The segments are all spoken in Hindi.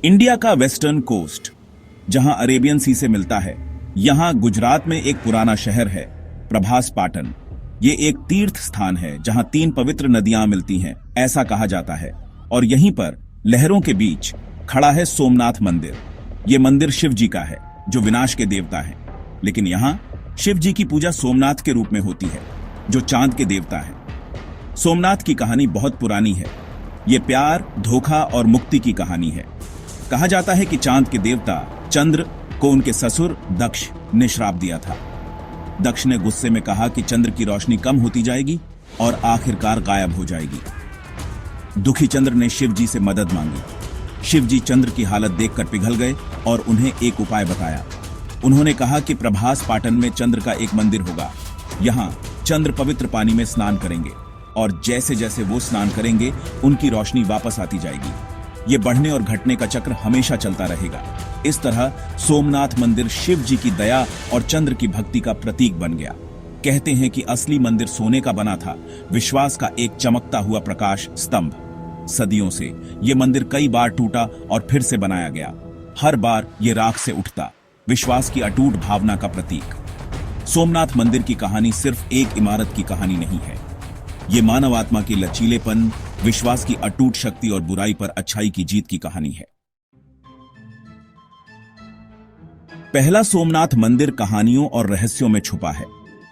इंडिया का वेस्टर्न कोस्ट, जहां अरेबियन सी से मिलता है, यहां गुजरात में एक पुराना शहर है, प्रभास पाटन। ये एक तीर्थ स्थान है जहां 3 पवित्र नदियां मिलती हैं, ऐसा कहा जाता है। और यहीं पर लहरों के बीच खड़ा है सोमनाथ मंदिर। ये मंदिर शिव जी का है, जो विनाश के देवता हैं। लेकिन यहां शिव जी की पूजा सोमनाथ के रूप में होती है, जो चांद के देवता है। सोमनाथ की कहानी बहुत पुरानी है। ये प्यार, धोखा और मुक्ति की कहानी है। कहा जाता है कि चांद के देवता चंद्र को उनके ससुर दक्ष ने श्राप दिया था। दक्ष ने गुस्से में कहा कि चंद्र की रोशनी कम होती जाएगी और आखिरकार गायब हो जाएगी। दुखी चंद्र ने शिव जी से मदद मांगी। शिव जी चंद्र की हालत देखकर पिघल गए और उन्हें एक उपाय बताया। उन्होंने कहा कि प्रभास पाटन में चंद्र का एक मंदिर होगा। यहाँ चंद्र पवित्र पानी में स्नान करेंगे और जैसे जैसे वो स्नान करेंगे, उनकी रोशनी वापस आती जाएगी। ये बढ़ने और घटने का चक्र हमेशा चलता रहेगा। इस तरह सोमनाथ मंदिर शिव जी की दया और चंद्र की भक्ति का प्रतीक बन गया। कहते हैं कि असली मंदिर सोने का बना था, विश्वास का एक चमकता हुआ प्रकाश स्तंभ। सदियों से ये मंदिर कई बार टूटा और फिर से बनाया गया। हर बार ये राख से उठता, विश्वास की अटूट भावना का प्रतीक। सोमनाथ मंदिर की कहानी सिर्फ एक इमारत की कहानी नहीं है। ये मानव आत्मा के लचीलेपन, विश्वास की अटूट शक्ति और बुराई पर अच्छाई की जीत की कहानी है। पहला सोमनाथ मंदिर कहानियों और रहस्यों में छुपा है।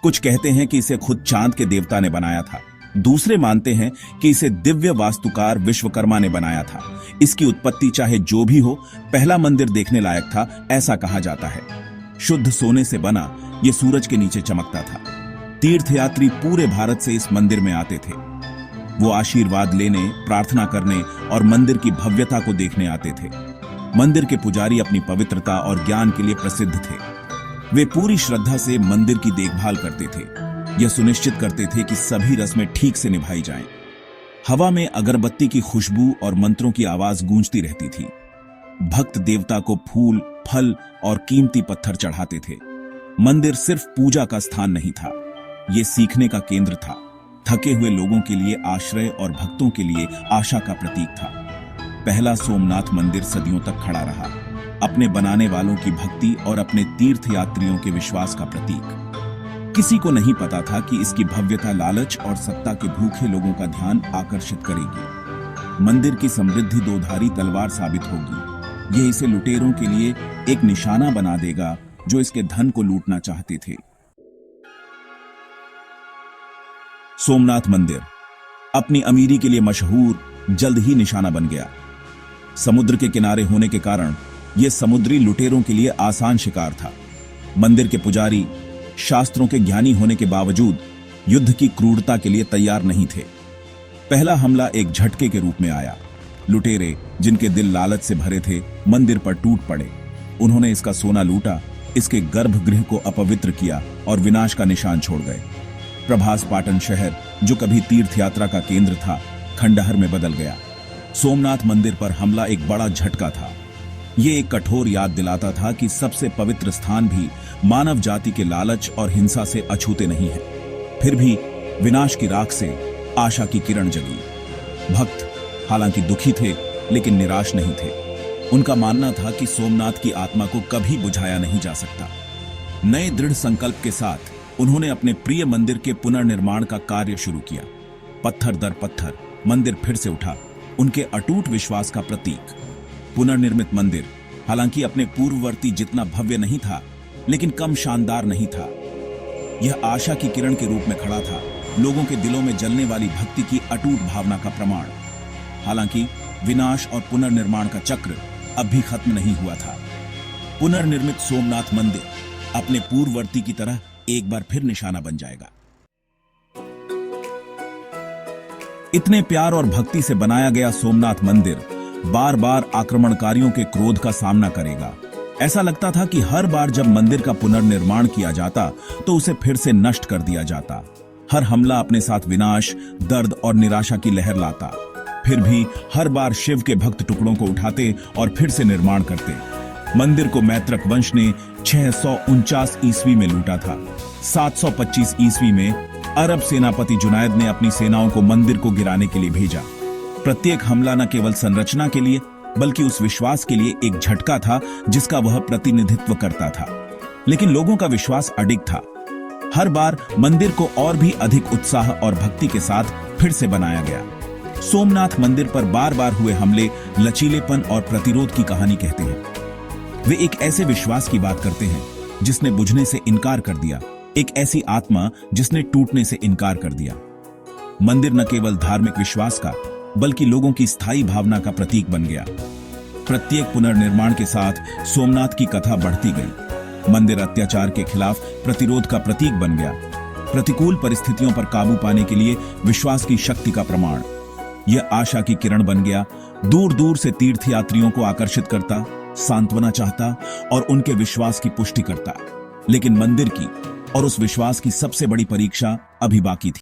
कुछ कहते हैं कि इसे खुद चांद के देवता ने बनाया था। दूसरे मानते हैं कि इसे दिव्य वास्तुकार विश्वकर्मा ने बनाया था। इसकी उत्पत्ति चाहे जो भी हो, पहला मंदिर देखने लायक था, ऐसा कहा जाता है। शुद्ध सोने से बना, यह सूरज के नीचे चमकता था। तीर्थयात्री पूरे भारत से इस मंदिर में आते थे। वो आशीर्वाद लेने, प्रार्थना करने और मंदिर की भव्यता को देखने आते थे। मंदिर के पुजारी अपनी पवित्रता और ज्ञान के लिए प्रसिद्ध थे। वे पूरी श्रद्धा से मंदिर की देखभाल करते थे। यह सुनिश्चित करते थे कि सभी रस्में ठीक से निभाई जाएं। हवा में अगरबत्ती की खुशबू और मंत्रों की आवाज गूंजती रहती थी। भक्त देवता को फूल, फल और कीमती पत्थर चढ़ाते थे। मंदिर सिर्फ पूजा का स्थान नहीं था, ये सीखने का केंद्र था। थके हुए लोगों के लिए आश्रय और भक्तों के लिए आशा का प्रतीक था। पहला सोमनाथ मंदिर सदियों तक खड़ा रहा, अपने बनाने वालों की भक्ति और अपने तीर्थयात्रियों के विश्वास का प्रतीक। किसी को नहीं पता था कि इसकी भव्यता लालच और सत्ता के भूखे लोगों का ध्यान आकर्षित करेगी। मंदिर की समृद्धि दोधारी तलवार साबित होगी। यह इसे लुटेरों के लिए एक निशाना बना देगा, जो इसके धन को लूटना चाहते थे। सोमनाथ मंदिर अपनी अमीरी के लिए मशहूर जल्द ही निशाना बन गया। समुद्र के किनारे होने के कारण यह समुद्री लुटेरों के लिए आसान शिकार था। मंदिर के पुजारी शास्त्रों के ज्ञानी होने के बावजूद युद्ध की क्रूरता के लिए तैयार नहीं थे। पहला हमला एक झटके के रूप में आया। लुटेरे, जिनके दिल लालच से भरे थे, मंदिर पर टूट पड़े। उन्होंने इसका सोना लूटा, इसके गर्भगृह को अपवित्र किया और विनाश का निशान छोड़ गए। प्रभास पाटन शहर, जो कभी तीर्थ यात्रा का केंद्र था, खंडहर में बदल गया। सोमनाथ मंदिर पर हमला एक बड़ा झटका था। ये एक कठोर याद दिलाता था कि सबसे पवित्र स्थान भी मानव जाति के लालच और हिंसा से अछूते नहीं है। फिर भी विनाश की राख से आशा की किरण जगी। भक्त हालांकि दुखी थे, लेकिन निराश नहीं थे। उनका मानना था कि सोमनाथ की आत्मा को कभी बुझाया नहीं जा सकता। नए दृढ़ संकल्प के साथ उन्होंने अपने प्रिय मंदिर के पुनर्निर्माण का कार्य शुरू किया। पत्थर दर पत्थर मंदिर फिर से उठा, उनके अटूट विश्वास का प्रतीक। पुनर्निर्मित मंदिर हालांकि अपने पूर्ववर्ती जितना भव्य नहीं था, लेकिन कम शानदार नहीं था। यह आशा की किरण के रूप में खड़ा था, लोगों के दिलों में जलने वाली भक्ति की अटूट भावना का प्रमाण। हालांकि विनाश और पुनर्निर्माण का चक्र अब भी खत्म नहीं हुआ था। पुनर्निर्मित सोमनाथ मंदिर अपने पूर्ववर्ती की तरह एक बार फिर निशाना बन जाएगा। इतने प्यार और भक्ति से बनाया गया सोमनाथ मंदिर बार बार आक्रमणकारियों के क्रोध का सामना करेगा। ऐसा लगता था कि हर बार जब मंदिर का पुनर्निर्माण किया जाता, तो उसे फिर से नष्ट कर दिया जाता। हर हमला अपने साथ विनाश, दर्द और निराशा की लहर लाता। फिर भी हर बार शिव के भक्त टुकड़ों को उठाते और फिर से निर्माण करते। मंदिर को मैत्रक वंश ने 649 ईस्वी में लूटा था। 725 ईस्वी में अरब सेनापति जुनैद ने अपनी सेनाओं को मंदिर को गिराने के लिए भेजा। प्रत्येक हमला न केवल संरचना के लिए, बल्कि उस विश्वास के लिए एक झटका था जिसका वह प्रतिनिधित्व करता था। लेकिन लोगों का विश्वास अडिग था। हर बार मंदिर को और भी अधिक उत्साह और भक्ति के साथ फिर से बनाया गया। सोमनाथ मंदिर पर बार बार हुए हमले लचीलेपन और प्रतिरोध की कहानी कहते हैं। वे एक ऐसे विश्वास की बात करते हैं जिसने बुझने से इनकार कर दिया, एक ऐसी आत्मा जिसने टूटने से इनकार कर दिया। मंदिर न केवल धार्मिक विश्वास का बल्कि लोगों की स्थायी भावना का प्रतीक बन गया। प्रत्येक पुनर्निर्माण के साथ सोमनाथ की कथा बढ़ती गई। मंदिर अत्याचार के खिलाफ प्रतिरोध का प्रतीक बन गया, प्रतिकूल परिस्थितियों पर काबू पाने के लिए विश्वास की शक्ति का प्रमाण। यह आशा की किरण बन गया, दूर दूर से तीर्थयात्रियों को आकर्षित करता, सांत्वना चाहता और उनके विश्वास की पुष्टि करता। लेकिन मंदिर की और उस विश्वास की सबसे बड़ी परीक्षा अभी बाकी थी।